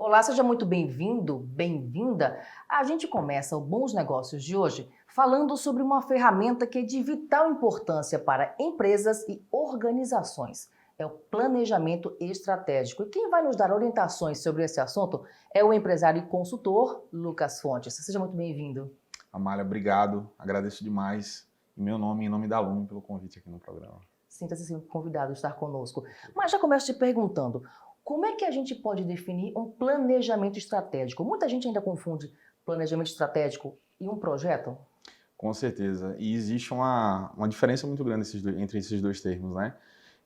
Olá, seja muito bem-vindo, bem-vinda. A gente começa o Bons Negócios de hoje falando sobre uma ferramenta que é de vital importância para empresas e organizações. É o planejamento estratégico. E quem vai nos dar orientações sobre esse assunto é o empresário e consultor Lucas Fontes. Seja muito bem-vindo. Amália, obrigado. Agradeço demais. Em nome da Lume, pelo convite aqui no programa. Sinta-se convidado a estar conosco. Mas já começo te perguntando, como é que a gente pode definir um planejamento estratégico? Muita gente ainda confunde planejamento estratégico e um projeto. Com certeza. E existe uma diferença muito grande entre esses dois termos, né?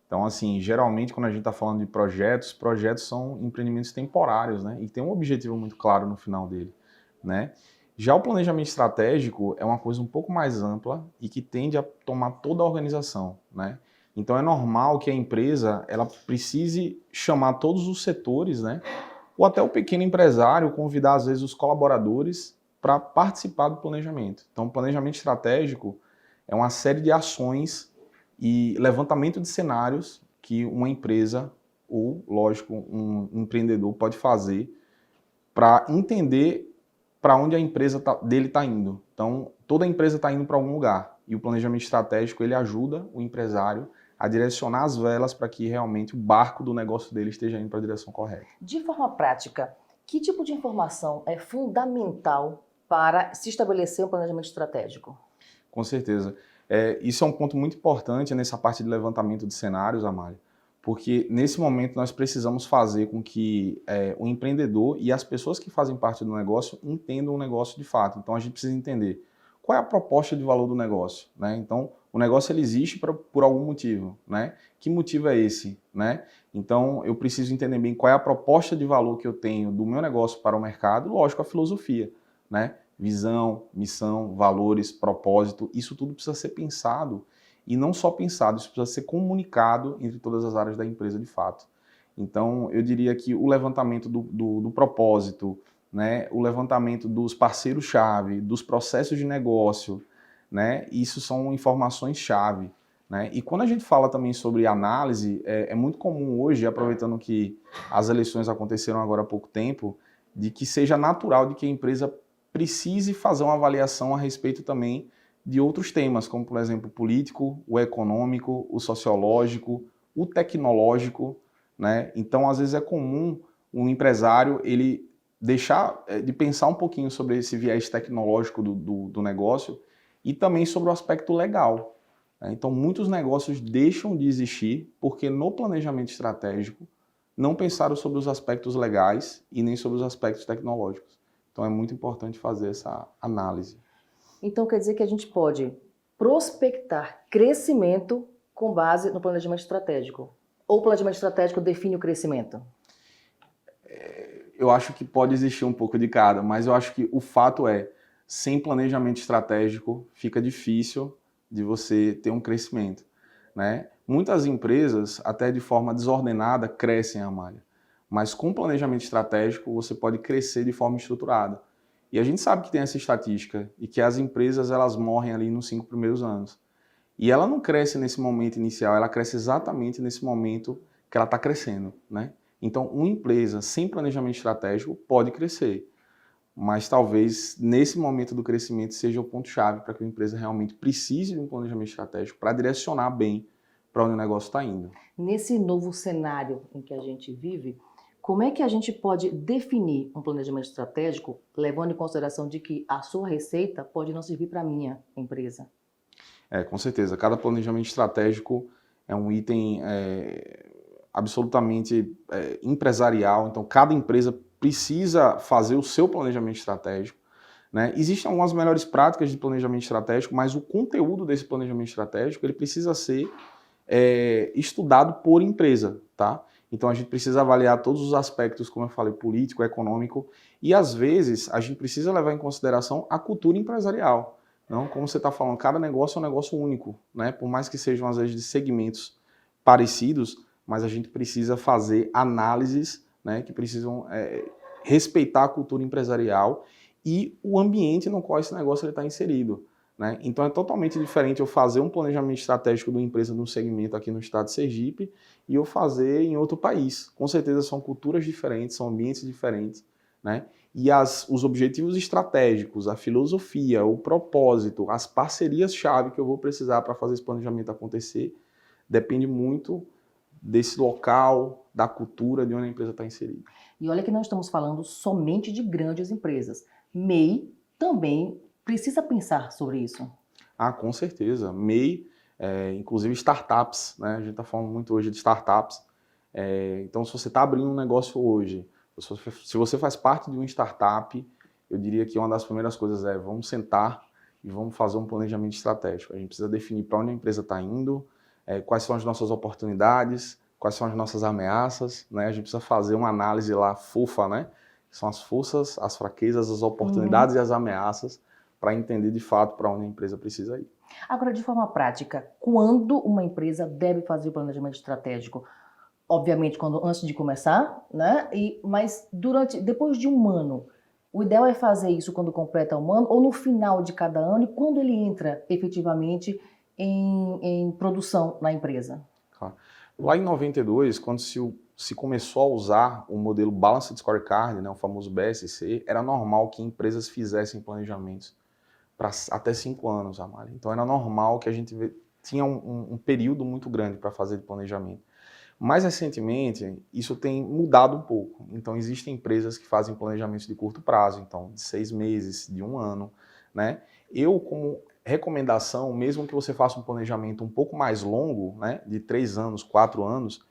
Então, assim, geralmente quando a gente está falando de projetos são empreendimentos temporários, né? E tem um objetivo muito claro no final dele, né? Já o planejamento estratégico é uma coisa um pouco mais ampla e que tende a tomar toda a organização, né? Então é normal que a empresa ela precise chamar todos os setores, né? Ou até o pequeno empresário, convidar às vezes os colaboradores para participar do planejamento. Então, o planejamento estratégico é uma série de ações e levantamento de cenários que uma empresa ou, lógico, um empreendedor pode fazer para entender para onde a empresa dele está indo. Então, toda empresa está indo para algum lugar e o planejamento estratégico ele ajuda o empresário a direcionar as velas para que realmente o barco do negócio dele esteja indo para a direção correta. De forma prática, que tipo de informação é fundamental para se estabelecer um planejamento estratégico? Com certeza. Isso é um ponto muito importante nessa parte de levantamento de cenários, Amália, porque nesse momento nós precisamos fazer com que o empreendedor e as pessoas que fazem parte do negócio entendam o negócio de fato. Então a gente precisa entender qual é a proposta de valor do negócio, né? Então o negócio ele existe por algum motivo, né? Que motivo é esse, né? Então eu preciso entender bem qual é a proposta de valor que eu tenho do meu negócio para o mercado, lógico, a filosofia, né? Visão, missão, valores, propósito, isso tudo precisa ser pensado e não só pensado, isso precisa ser comunicado entre todas as áreas da empresa de fato. Então, eu diria que o levantamento do propósito, né, o levantamento dos parceiros-chave, dos processos de negócio, né, isso são informações-chave. Né? E quando a gente fala também sobre análise, é muito comum hoje, aproveitando que as eleições aconteceram agora há pouco tempo, de que seja natural de que a empresa precise fazer uma avaliação a respeito também de outros temas, como, por exemplo, o político, o econômico, o sociológico, o tecnológico, né? Então, às vezes é comum um empresário ele deixar de pensar um pouquinho sobre esse viés tecnológico do negócio e também sobre o aspecto legal. Né? Então, muitos negócios deixam de existir porque no planejamento estratégico não pensaram sobre os aspectos legais e nem sobre os aspectos tecnológicos. Então é muito importante fazer essa análise. Então quer dizer que a gente pode prospectar crescimento com base no planejamento estratégico? Ou o planejamento estratégico define o crescimento? Eu acho que pode existir um pouco de cada, mas eu acho que o fato é, sem planejamento estratégico, fica difícil de você ter um crescimento. Né? Muitas empresas, até de forma desordenada, crescem, Amália. Mas com planejamento estratégico, você pode crescer de forma estruturada. E a gente sabe que tem essa estatística e que as empresas elas morrem ali nos 5 primeiros anos. E ela não cresce nesse momento inicial, ela cresce exatamente nesse momento que ela está crescendo. Né? Então, uma empresa sem planejamento estratégico pode crescer, mas talvez nesse momento do crescimento seja o ponto-chave para que a empresa realmente precise de um planejamento estratégico para direcionar bem para onde o negócio está indo. Nesse novo cenário em que a gente vive, como é que a gente pode definir um planejamento estratégico, levando em consideração de que a sua receita pode não servir para a minha empresa? Com certeza. Cada planejamento estratégico é um item absolutamente empresarial. Então, cada empresa precisa fazer o seu planejamento estratégico. Né? Existem algumas melhores práticas de planejamento estratégico, mas o conteúdo desse planejamento estratégico ele precisa ser estudado por empresa, tá? Então a gente precisa avaliar todos os aspectos, como eu falei, político, econômico, e às vezes a gente precisa levar em consideração a cultura empresarial. Não, como você está falando, cada negócio é um negócio único, né? Por mais que sejam às vezes de segmentos parecidos, mas a gente precisa fazer análises, né, que precisam respeitar a cultura empresarial e o ambiente no qual esse negócio está inserido. né? Então é totalmente diferente eu fazer um planejamento estratégico de uma empresa de um segmento aqui no estado de Sergipe e eu fazer em outro país. Com certeza são culturas diferentes, são ambientes diferentes, né? E os objetivos estratégicos, a filosofia, o propósito, as parcerias-chave que eu vou precisar para fazer esse planejamento acontecer, depende muito desse local, da cultura de onde a empresa está inserida. E olha que não estamos falando somente de grandes empresas. MEI também precisa pensar sobre isso. Com certeza. MEI, inclusive startups, né? A gente está falando muito hoje de startups. Então, se você está abrindo um negócio hoje, se você faz parte de uma startup, eu diria que uma das primeiras coisas é vamos sentar e vamos fazer um planejamento estratégico. A gente precisa definir para onde a empresa está indo, quais são as nossas oportunidades, quais são as nossas ameaças, né? A gente precisa fazer uma análise lá fofa, né? Que são as forças, as fraquezas, as oportunidades e as ameaças para entender de fato para onde a empresa precisa ir. Agora, de forma prática, quando uma empresa deve fazer o planejamento estratégico? Obviamente, antes de começar, né? Mas depois de um ano, o ideal é fazer isso quando completa um ano ou no final de cada ano e quando ele entra efetivamente em produção na empresa? Claro. Lá em 92, quando se começou a usar o modelo Balanced Scorecard, né, o famoso BSC, era normal que empresas fizessem planejamentos para até 5 anos, Amália. Então era normal que a gente tinha um período muito grande para fazer de planejamento. Mais recentemente, isso tem mudado um pouco. Então, existem empresas que fazem planejamentos de curto prazo, então, de 6 meses, de 1 ano, né? Eu, como recomendação, mesmo que você faça um planejamento um pouco mais longo, né, de 3 anos, 4 anos,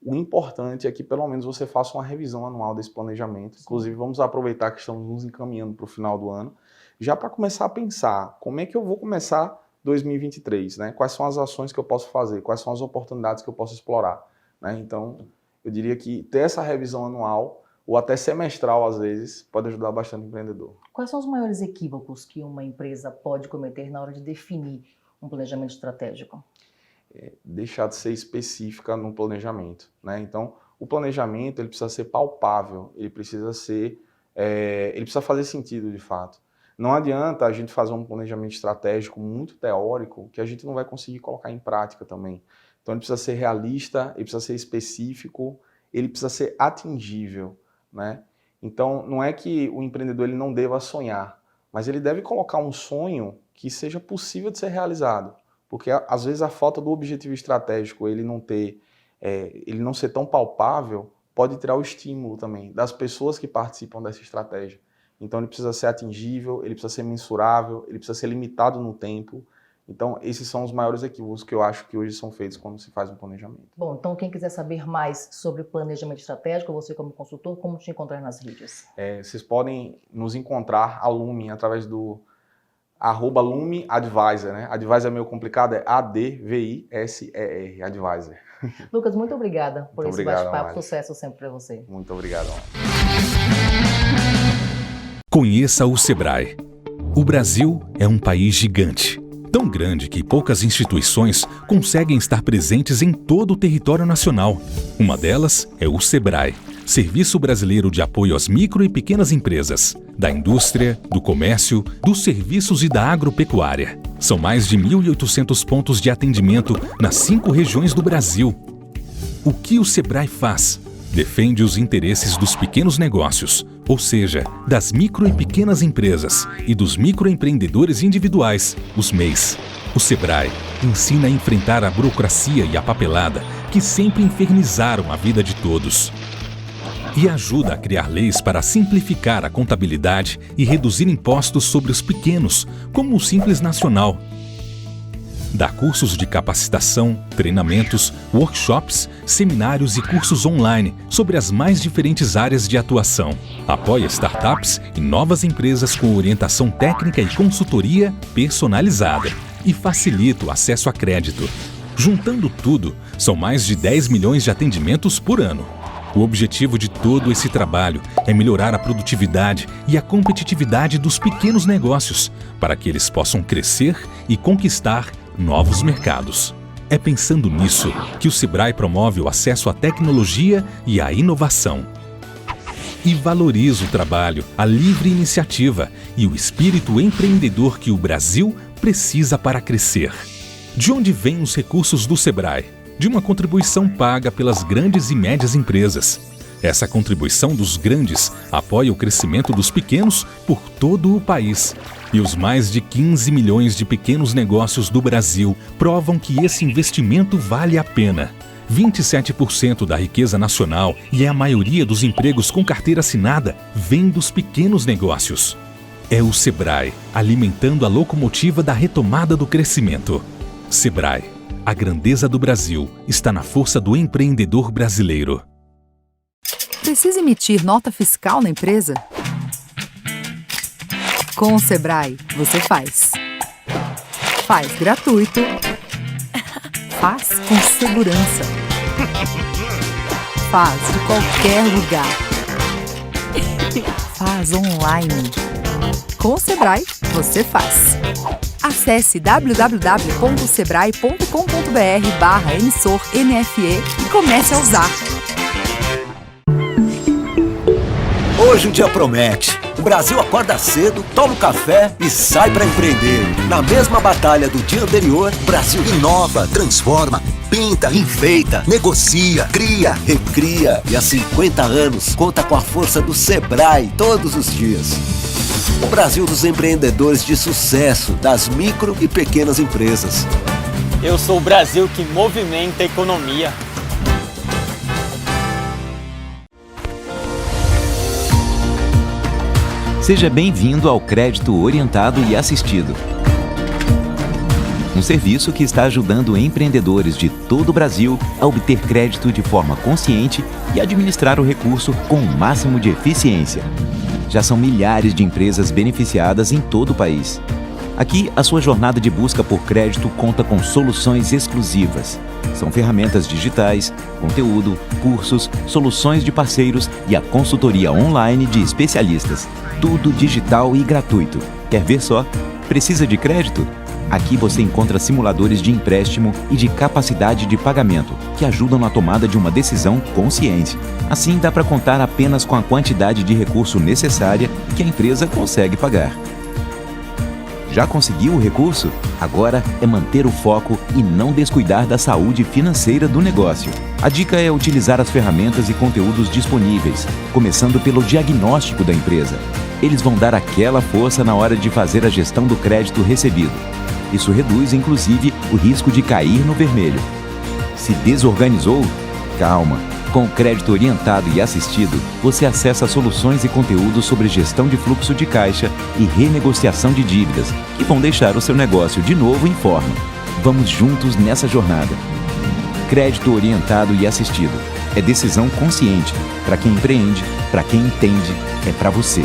o importante é que, pelo menos, você faça uma revisão anual desse planejamento. Inclusive, vamos aproveitar que estamos nos encaminhando para o final do ano, já para começar a pensar como é que eu vou começar 2023, né? Quais são as ações que eu posso fazer, quais são as oportunidades que eu posso explorar. Né? Então, eu diria que ter essa revisão anual, ou até semestral às vezes, pode ajudar bastante o empreendedor. Quais são os maiores equívocos que uma empresa pode cometer na hora de definir um planejamento estratégico? Deixar de ser específica no planejamento. Né? Então, o planejamento ele precisa ser palpável, ele precisa fazer sentido de fato. Não adianta a gente fazer um planejamento estratégico muito teórico que a gente não vai conseguir colocar em prática também. Então ele precisa ser realista, ele precisa ser específico, ele precisa ser atingível, né? Então não é que o empreendedor ele não deva sonhar, mas ele deve colocar um sonho que seja possível de ser realizado, porque às vezes a falta do objetivo estratégico, ele não ser tão palpável, pode tirar o estímulo também das pessoas que participam dessa estratégia. Então ele precisa ser atingível, ele precisa ser mensurável, ele precisa ser limitado no tempo. Então, esses são os maiores equívocos que eu acho que hoje são feitos quando se faz um planejamento. Bom, então quem quiser saber mais sobre planejamento estratégico, você como consultor, como te encontrar nas redes? Vocês podem nos encontrar, a Lume, através do @LumeAdvisor, né? Advisor é meio complicado, é ADVISER, Advisor. Lucas, muito obrigada por esse bate-papo. Mário. Sucesso sempre para você. Muito obrigado. Conheça o Sebrae. O Brasil é um país gigante. Tão grande que poucas instituições conseguem estar presentes em todo o território nacional. Uma delas é o Sebrae, Serviço Brasileiro de Apoio às Micro e Pequenas Empresas, da indústria, do comércio, dos serviços e da agropecuária. São mais de 1.800 pontos de atendimento nas 5 regiões do Brasil. O que o Sebrae faz? Defende os interesses dos pequenos negócios, ou seja, das micro e pequenas empresas e dos microempreendedores individuais, os MEIs. O Sebrae ensina a enfrentar a burocracia e a papelada que sempre infernizaram a vida de todos. E ajuda a criar leis para simplificar a contabilidade e reduzir impostos sobre os pequenos, como o Simples Nacional. Dá cursos de capacitação, treinamentos, workshops, seminários e cursos online sobre as mais diferentes áreas de atuação. Apoia startups e novas empresas com orientação técnica e consultoria personalizada. E facilita o acesso a crédito. Juntando tudo, são mais de 10 milhões de atendimentos por ano. O objetivo de todo esse trabalho é melhorar a produtividade e a competitividade dos pequenos negócios, para que eles possam crescer e conquistar novos mercados. É pensando nisso que o Sebrae promove o acesso à tecnologia e à inovação. E valoriza o trabalho, a livre iniciativa e o espírito empreendedor que o Brasil precisa para crescer. De onde vêm os recursos do Sebrae? De uma contribuição paga pelas grandes e médias empresas. Essa contribuição dos grandes apoia o crescimento dos pequenos por todo o país. E os mais de 15 milhões de pequenos negócios do Brasil provam que esse investimento vale a pena. 27% da riqueza nacional e a maioria dos empregos com carteira assinada vem dos pequenos negócios. É o Sebrae, alimentando a locomotiva da retomada do crescimento. Sebrae, a grandeza do Brasil está na força do empreendedor brasileiro. Precisa emitir nota fiscal na empresa? Com o Sebrae, você faz. Faz gratuito. Faz com segurança. Faz de qualquer lugar. Faz online. Com o Sebrae, você faz. Acesse www.sebrae.com.br/emissor NFE e comece a usar. Hoje o dia promete. O Brasil acorda cedo, toma um café e sai para empreender. Na mesma batalha do dia anterior, o Brasil inova, transforma, pinta, enfeita, negocia, cria, recria. E há 50 anos conta com a força do Sebrae todos os dias. O Brasil dos empreendedores de sucesso, das micro e pequenas empresas. Eu sou o Brasil que movimenta a economia. Seja bem-vindo ao Crédito Orientado e Assistido. Um serviço que está ajudando empreendedores de todo o Brasil a obter crédito de forma consciente e administrar o recurso com o máximo de eficiência. Já são milhares de empresas beneficiadas em todo o país. Aqui, a sua jornada de busca por crédito conta com soluções exclusivas. São ferramentas digitais, conteúdo, cursos, soluções de parceiros e a consultoria online de especialistas. Tudo digital e gratuito. Quer ver só? Precisa de crédito? Aqui você encontra simuladores de empréstimo e de capacidade de pagamento, que ajudam na tomada de uma decisão consciente. Assim, dá para contar apenas com a quantidade de recurso necessária que a empresa consegue pagar. Já conseguiu o recurso? Agora é manter o foco e não descuidar da saúde financeira do negócio. A dica é utilizar as ferramentas e conteúdos disponíveis, começando pelo diagnóstico da empresa. Eles vão dar aquela força na hora de fazer a gestão do crédito recebido. Isso reduz, inclusive, o risco de cair no vermelho. Se desorganizou? Calma! Com o crédito orientado e assistido, você acessa soluções e conteúdos sobre gestão de fluxo de caixa e renegociação de dívidas, que vão deixar o seu negócio de novo em forma. Vamos juntos nessa jornada. Crédito orientado e assistido. É decisão consciente. Para quem empreende, para quem entende, é para você.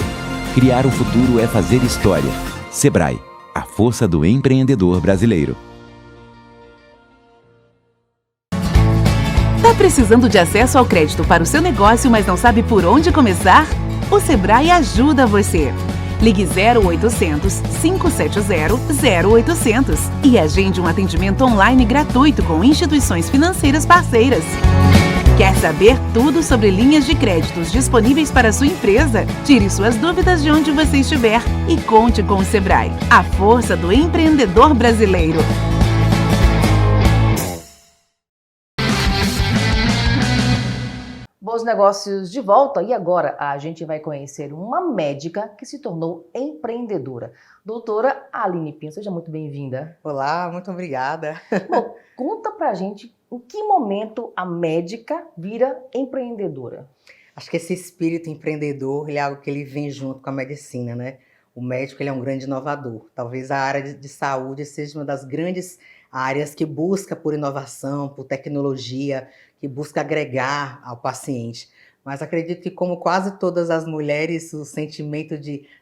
Criar o futuro é fazer história. Sebrae, a força do empreendedor brasileiro. Tá precisando de acesso ao crédito para o seu negócio, mas não sabe por onde começar? O Sebrae ajuda você. Ligue 0800 570 0800 e agende um atendimento online gratuito com instituições financeiras parceiras. Quer saber tudo sobre linhas de créditos disponíveis para a sua empresa? Tire suas dúvidas de onde você estiver e conte com o Sebrae, a força do empreendedor brasileiro. Bons negócios de volta e agora a gente vai conhecer uma médica que se tornou empreendedora. Doutora Aline Pinho, seja muito bem-vinda. Olá, muito obrigada. Bom, conta pra gente em que momento a médica vira empreendedora. Acho que esse espírito empreendedor, ele é algo que ele vem junto com a medicina, né? O médico, ele é um grande inovador. Talvez a área de saúde seja uma das grandes áreas que busca por inovação, por tecnologia, que busca agregar ao paciente. Mas acredito que, como quase todas as mulheres, o sentimento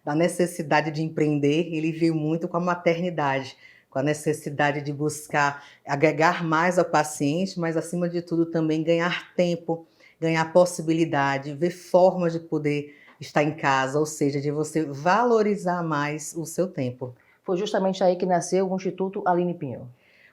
da necessidade de empreender, ele veio muito com a maternidade, com a necessidade de buscar agregar mais ao paciente, mas, acima de tudo, também ganhar tempo, ganhar possibilidade, ver formas de poder estar em casa, ou seja, de você valorizar mais o seu tempo. Foi justamente aí que nasceu o Instituto Aline Pinho.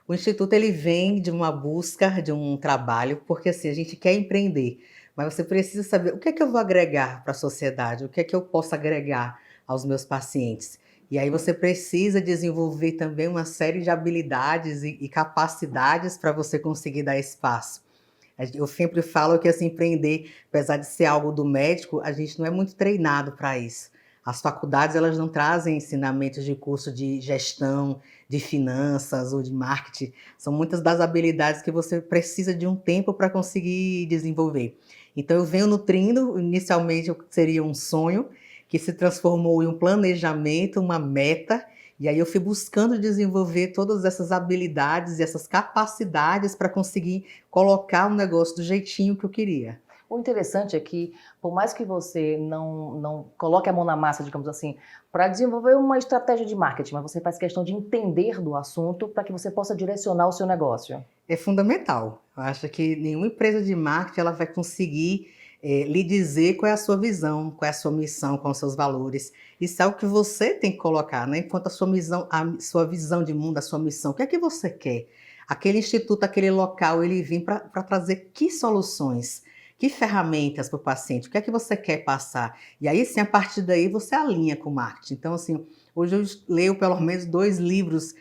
O Instituto, ele vem de uma busca, de um trabalho, porque assim, a gente quer empreender, mas você precisa saber o que é que eu vou agregar para a sociedade, o que é que eu posso agregar aos meus pacientes. E aí você precisa desenvolver também uma série de habilidades e capacidades para você conseguir dar espaço. Eu sempre falo que assim, empreender, apesar de ser algo do médico, a gente não é muito treinado para isso. As faculdades elas não trazem ensinamentos de curso de gestão, de finanças ou de marketing. São muitas das habilidades que você precisa de um tempo para conseguir desenvolver. Então eu venho nutrindo, inicialmente seria um sonho, que se transformou em um planejamento, uma meta, e aí eu fui buscando desenvolver todas essas habilidades e essas capacidades para conseguir colocar o negócio do jeitinho que eu queria. O interessante é que, por mais que você não coloque a mão na massa, digamos assim, para desenvolver uma estratégia de marketing, mas você faz questão de entender do assunto para que você possa direcionar o seu negócio. É fundamental. Eu acho que nenhuma empresa de marketing ela vai conseguir lhe dizer qual é a sua visão, qual é a sua missão, quais são os seus valores. Isso é o que você tem que colocar, né? Enquanto a sua visão de mundo, a sua missão, o que é que você quer? Aquele instituto, aquele local, ele vem para trazer que soluções? Que ferramentas para o paciente? O que é que você quer passar? E aí, sim, a partir daí, você alinha com o marketing. Então, assim, hoje eu leio pelo menos 2 livros,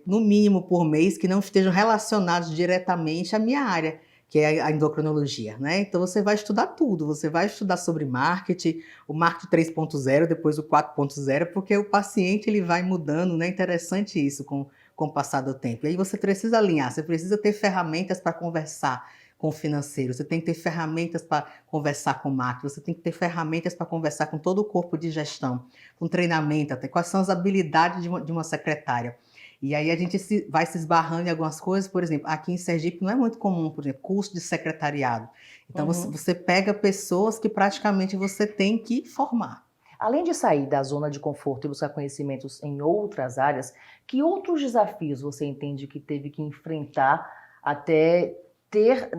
no mínimo por mês, que não estejam relacionados diretamente à minha área, que é a endocrinologia, né? Então, você vai estudar tudo. Você vai estudar sobre marketing, o marketing 3.0, depois o 4.0, porque o paciente ele vai mudando, né? Interessante isso com o passar do tempo. E aí você precisa alinhar, você precisa ter ferramentas para conversar com o financeiro, você tem que ter ferramentas para conversar com o marketing, você tem que ter ferramentas para conversar com todo o corpo de gestão, com treinamento, até quais são as habilidades de uma secretária. E aí a gente vai se esbarrando em algumas coisas, por exemplo, aqui em Sergipe não é muito comum, por exemplo, curso de secretariado. Então você pega pessoas que praticamente você tem que formar. Além de sair da zona de conforto e buscar conhecimentos em outras áreas, que outros desafios você entende que teve que enfrentar até ter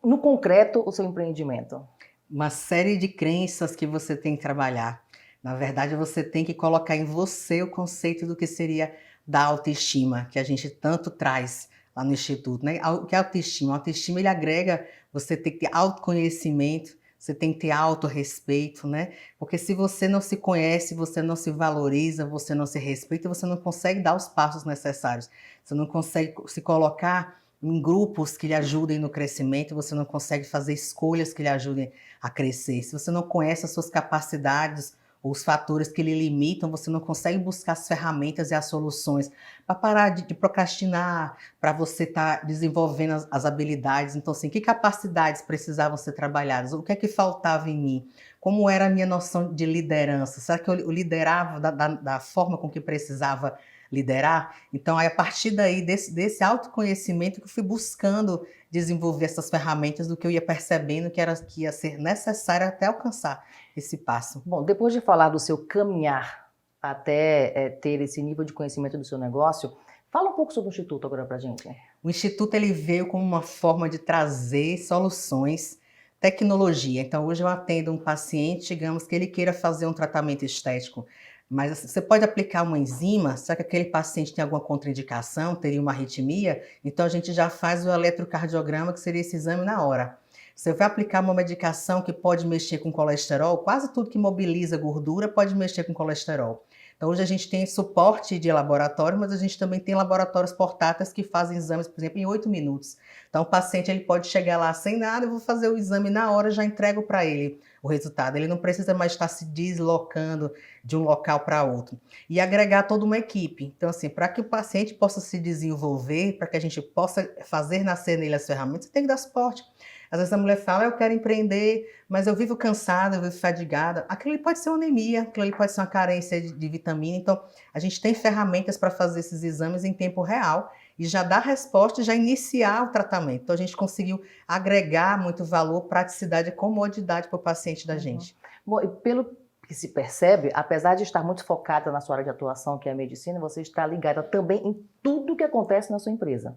no concreto o seu empreendimento? Uma série de crenças que você tem que trabalhar. Na verdade, você tem que colocar em você o conceito do que seria da autoestima, que a gente tanto traz lá no Instituto, né? O que é autoestima? A autoestima, ele agrega, você tem que ter autoconhecimento, você tem que ter autorrespeito, né? Porque se você não se conhece, você não se valoriza, você não se respeita, você não consegue dar os passos necessários. Você não consegue se colocar em grupos que lhe ajudem no crescimento, você não consegue fazer escolhas que lhe ajudem a crescer. Se você não conhece as suas capacidades, os fatores que lhe limitam, você não consegue buscar as ferramentas e as soluções para parar de procrastinar, para você estar desenvolvendo as habilidades. Então, assim, que capacidades precisavam ser trabalhadas? O que é que faltava em mim? Como era a minha noção de liderança? Será que eu liderava da forma com que precisava liderar? Então, aí, a partir daí, desse autoconhecimento que eu fui buscando desenvolver essas ferramentas do que eu ia percebendo que ia ser necessário até alcançar esse passo. Bom, depois de falar do seu caminhar até ter esse nível de conhecimento do seu negócio, fala um pouco sobre o Instituto agora pra gente. O Instituto ele veio como uma forma de trazer soluções, tecnologia. Então, hoje eu atendo um paciente, digamos que ele queira fazer um tratamento estético, mas assim, você pode aplicar uma enzima, será que aquele paciente tem alguma contraindicação, teria uma arritmia? Então a gente já faz o eletrocardiograma, que seria esse exame na hora. Você vai aplicar uma medicação que pode mexer com colesterol, quase tudo que mobiliza gordura pode mexer com colesterol. Então hoje a gente tem suporte de laboratório, mas a gente também tem laboratórios portáteis que fazem exames, por exemplo, em 8 minutos. Então o paciente ele pode chegar lá sem nada, eu vou fazer o exame na hora, já entrego para ele o resultado. Ele não precisa mais estar se deslocando de um local para outro. E agregar toda uma equipe. Então assim, para que o paciente possa se desenvolver, para que a gente possa fazer nascer nele as ferramentas, você tem que dar suporte. Às vezes a mulher fala, eu quero empreender, mas eu vivo cansada, eu vivo fadigada. Aquilo ali pode ser uma anemia, aquilo ali pode ser uma carência de vitamina. Então, a gente tem ferramentas para fazer esses exames em tempo real e já dar resposta e já iniciar o tratamento. Então, a gente conseguiu agregar muito valor, praticidade e comodidade para o paciente da gente. Bom, e pelo que se percebe, apesar de estar muito focada na sua área de atuação, que é a medicina, você está ligada também em tudo que acontece na sua empresa.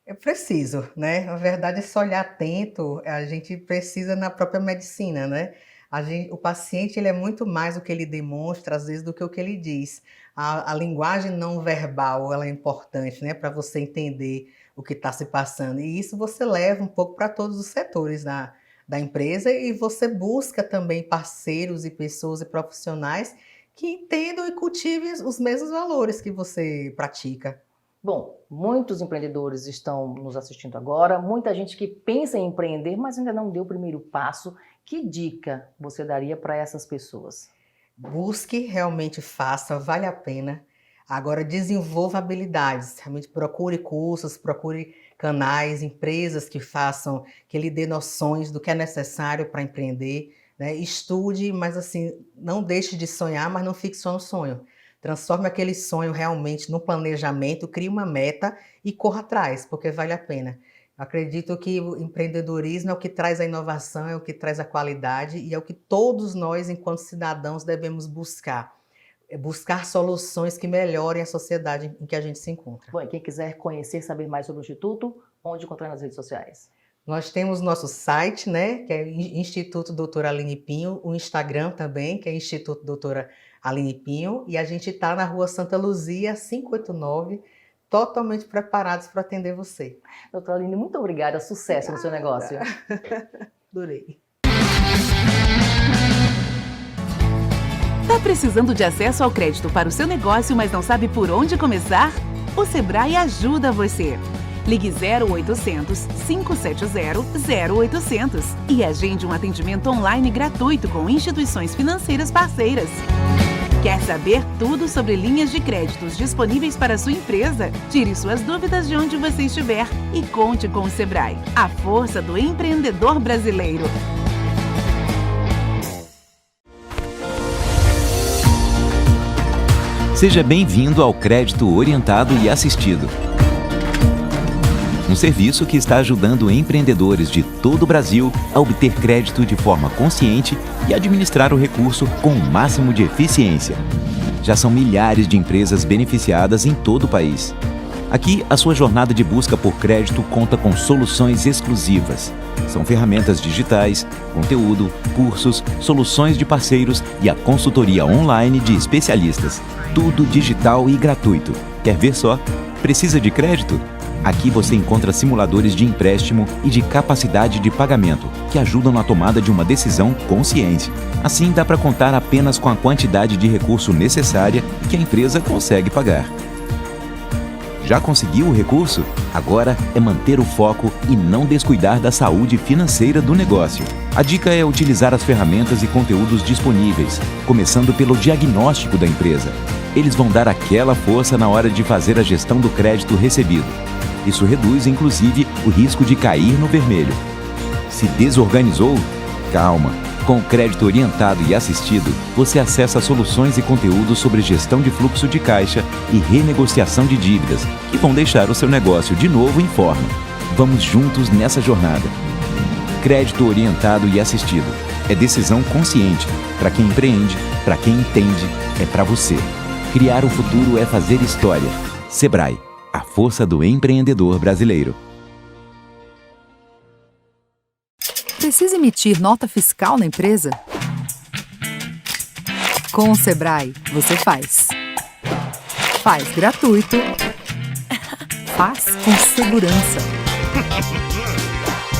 Eu preciso, né? Na verdade, esse olhar atento, a gente precisa na própria medicina, né? O paciente ele é muito mais o que ele demonstra, às vezes, do que o que ele diz. A linguagem não verbal ela é importante, né? Para você entender o que está se passando. E isso você leva um pouco para todos os setores da empresa e você busca também parceiros e pessoas e profissionais que entendam e cultivem os mesmos valores que você pratica. Bom, muitos empreendedores estão nos assistindo agora, muita gente que pensa em empreender, mas ainda não deu o primeiro passo. Que dica você daria para essas pessoas? Busque, realmente faça, vale a pena. Agora desenvolva habilidades, realmente procure cursos, procure canais, empresas que façam, que lhe dê noções do que é necessário para empreender, né? Estude, mas assim, não deixe de sonhar, mas não fique só no sonho. Transforme aquele sonho realmente no planejamento, crie uma meta e corra atrás, porque vale a pena. Eu acredito que o empreendedorismo é o que traz a inovação, é o que traz a qualidade e é o que todos nós, enquanto cidadãos, devemos buscar. É buscar soluções que melhorem a sociedade em que a gente se encontra. Bom, e quem quiser conhecer, saber mais sobre o Instituto, onde encontrar nas redes sociais? Nós temos nosso site, né, que é Instituto Doutora Aline Pinho, o Instagram também, que é Instituto Doutora Aline Pinho, e a gente está na Rua Santa Luzia, 589, totalmente preparados para atender você. Doutora Aline, muito obrigada, sucesso no seu negócio. Adorei. Tá precisando de acesso ao crédito para o seu negócio, mas não sabe por onde começar? O Sebrae ajuda você. Ligue 0800 570 0800 e agende um atendimento online gratuito com instituições financeiras parceiras. Quer saber tudo sobre linhas de créditos disponíveis para a sua empresa? Tire suas dúvidas de onde você estiver e conte com o Sebrae, a força do empreendedor brasileiro. Seja bem-vindo ao Crédito Orientado e Assistido. Um serviço que está ajudando empreendedores de todo o Brasil a obter crédito de forma consciente e administrar o recurso com o máximo de eficiência. Já são milhares de empresas beneficiadas em todo o país. Aqui, a sua jornada de busca por crédito conta com soluções exclusivas. São ferramentas digitais, conteúdo, cursos, soluções de parceiros e a consultoria online de especialistas. Tudo digital e gratuito. Quer ver só? Precisa de crédito? Aqui você encontra simuladores de empréstimo e de capacidade de pagamento, que ajudam na tomada de uma decisão consciente. Assim, dá para contar apenas com a quantidade de recurso necessária que a empresa consegue pagar. Já conseguiu o recurso? Agora é manter o foco e não descuidar da saúde financeira do negócio. A dica é utilizar as ferramentas e conteúdos disponíveis, começando pelo diagnóstico da empresa. Eles vão dar aquela força na hora de fazer a gestão do crédito recebido. Isso reduz, inclusive, o risco de cair no vermelho. Se desorganizou? Calma! Com o crédito orientado e assistido, você acessa soluções e conteúdos sobre gestão de fluxo de caixa e renegociação de dívidas, que vão deixar o seu negócio de novo em forma. Vamos juntos nessa jornada. Crédito orientado e assistido. É decisão consciente. Para quem empreende, para quem entende, é para você. Criar o futuro é fazer história. Sebrae, a força do empreendedor brasileiro. Precisa emitir nota fiscal na empresa? Com o Sebrae, você faz. Faz gratuito. Faz com segurança.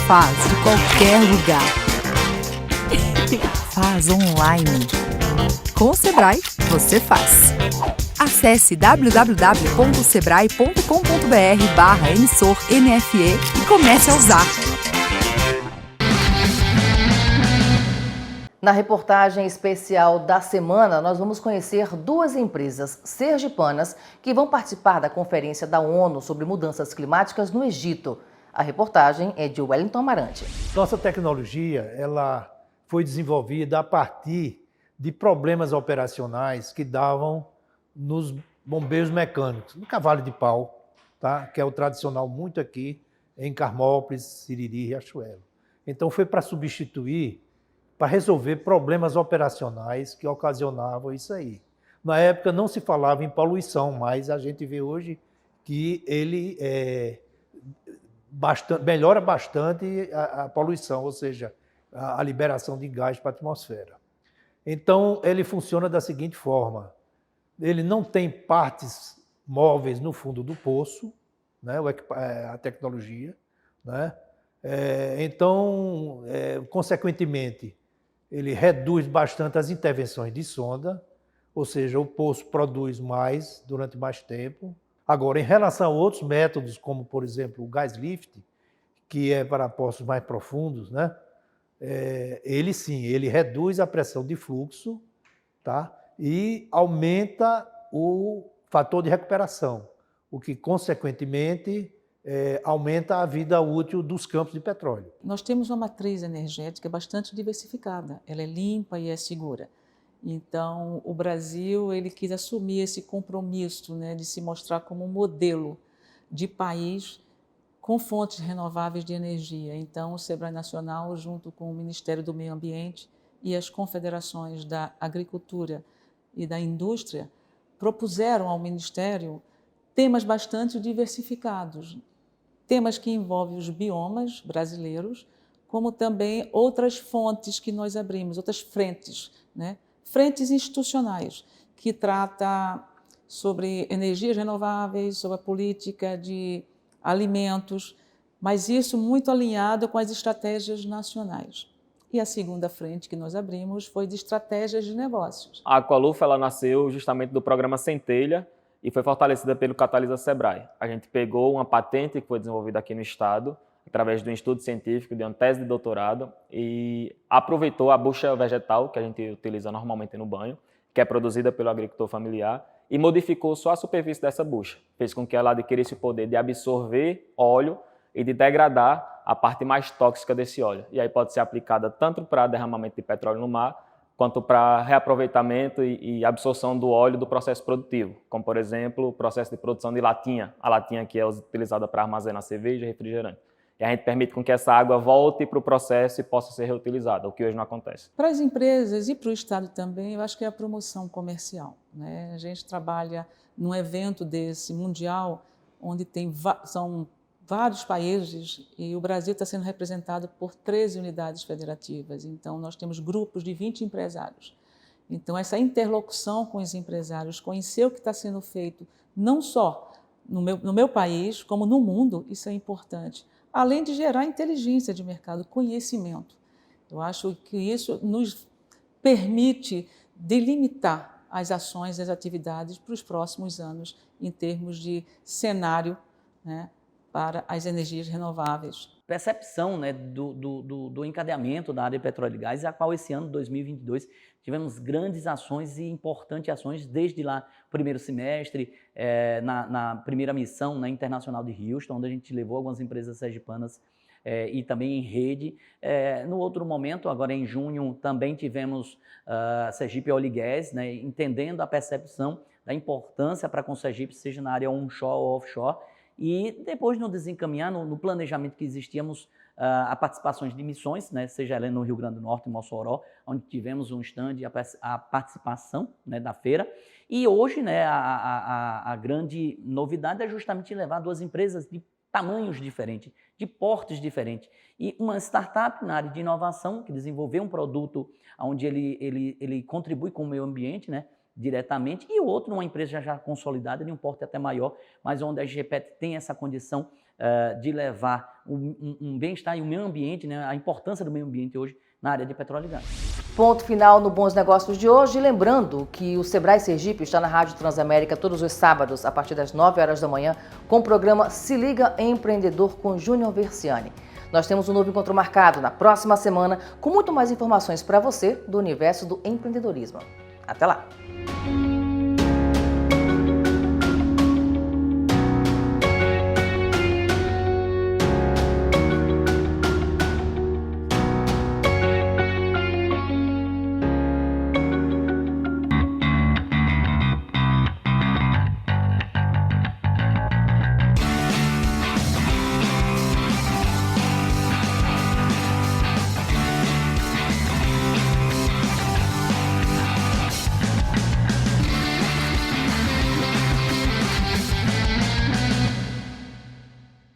Faz de qualquer lugar. Faz online. Com o Sebrae, você faz. Acesse www.sebrae.com.br/emissor-NFE e comece a usar. Na reportagem especial da semana, nós vamos conhecer duas empresas sergipanas que vão participar da Conferência da ONU sobre Mudanças Climáticas no Egito. A reportagem é de Wellington Amarante. Nossa tecnologia ela foi desenvolvida a partir de problemas operacionais que davam nos bombeiros mecânicos, no cavalo de pau, tá? Que é o tradicional muito aqui em Carmópolis, Siriri e Riachuelo. Então foi para substituir, para resolver problemas operacionais que ocasionavam isso aí. Na época não se falava em poluição, mas a gente vê hoje que ele melhora bastante a poluição, ou seja, a liberação de gás para a atmosfera. Então, ele funciona da seguinte forma: ele não tem partes móveis no fundo do poço, né, a tecnologia, né? Consequentemente, ele reduz bastante as intervenções de sonda, ou seja, o poço produz mais durante mais tempo. Agora, em relação a outros métodos, como, por exemplo, o gás lift, que é para poços mais profundos, né? Ele sim, ele reduz a pressão de fluxo, tá? E aumenta o fator de recuperação, o que, consequentemente, aumenta a vida útil dos campos de petróleo. Nós temos uma matriz energética bastante diversificada, ela é limpa e é segura. Então, o Brasil ele quis assumir esse compromisso, né, de se mostrar como um modelo de país com fontes renováveis de energia. Então, o Sebrae Nacional, junto com o Ministério do Meio Ambiente e as confederações da Agricultura e da Indústria, propuseram ao Ministério temas bastante diversificados, temas que envolvem os biomas brasileiros, como também outras fontes que nós abrimos, outras frentes, né? Frentes institucionais, que trata sobre energias renováveis, sobre a política de alimentos, mas isso muito alinhado com as estratégias nacionais. E a segunda frente que nós abrimos foi de estratégias de negócios. A Aqualuf ela nasceu justamente do programa Centelha e foi fortalecida pelo Catalisa Sebrae. A gente pegou uma patente que foi desenvolvida aqui no estado, através de um estudo científico, de uma tese de doutorado, e aproveitou a bucha vegetal, que a gente utiliza normalmente no banho, que é produzida pelo agricultor familiar, e modificou só a superfície dessa bucha. Fez com que ela adquirisse o poder de absorver óleo e de degradar a parte mais tóxica desse óleo. E aí pode ser aplicada tanto para derramamento de petróleo no mar, quanto para reaproveitamento e absorção do óleo do processo produtivo, como, por exemplo, o processo de produção de latinha, a latinha que é utilizada para armazenar cerveja e refrigerante. E a gente permite com que essa água volte para o processo e possa ser reutilizada, o que hoje não acontece. Para as empresas e para o Estado também, eu acho que é a promoção comercial, né? A gente trabalha num evento desse mundial, onde são vários países e o Brasil está sendo representado por 13 unidades federativas. Então, nós temos grupos de 20 empresários. Então, essa interlocução com os empresários, conhecer o que está sendo feito, não só no meu país, como no mundo, isso é importante. Além de gerar inteligência de mercado, conhecimento. Eu acho que isso nos permite delimitar as ações e as atividades para os próximos anos em termos de cenário, né, para as energias renováveis. Percepção, né, do encadeamento da área de petróleo e gás, a qual esse ano, 2022, tivemos grandes ações e importantes ações desde lá, primeiro semestre, na primeira missão, né, internacional de Houston, onde a gente levou algumas empresas sergipanas e também em rede. No outro momento, agora em junho, também tivemos Sergipe Oil e Gas, né, entendendo a percepção da importância para com o Sergipe, seja na área onshore ou offshore. E depois, no desencaminhar, no planejamento que existíamos, a participações de missões, né, seja ela no Rio Grande do Norte, em Mossoró, onde tivemos um stand, a participação, né, da feira. E hoje, né, a grande novidade é justamente levar duas empresas de tamanhos diferentes, de portes diferentes. E uma startup na área de inovação, que desenvolveu um produto onde ele contribui com o meio ambiente, né, diretamente, e o outro, uma empresa já consolidada, de um porte até maior, mas onde a GPET tem essa condição de levar um bem-estar e o meio ambiente, né, a importância do meio ambiente hoje na área de petróleo e gás. Ponto final no Bons Negócios de hoje. Lembrando que o Sebrae Sergipe está na Rádio Transamérica todos os sábados, a partir das 9 horas da manhã, com o programa Se Liga Empreendedor com Júnior Versiani. Nós temos um novo encontro marcado na próxima semana, com muito mais informações para você do universo do empreendedorismo. Até lá!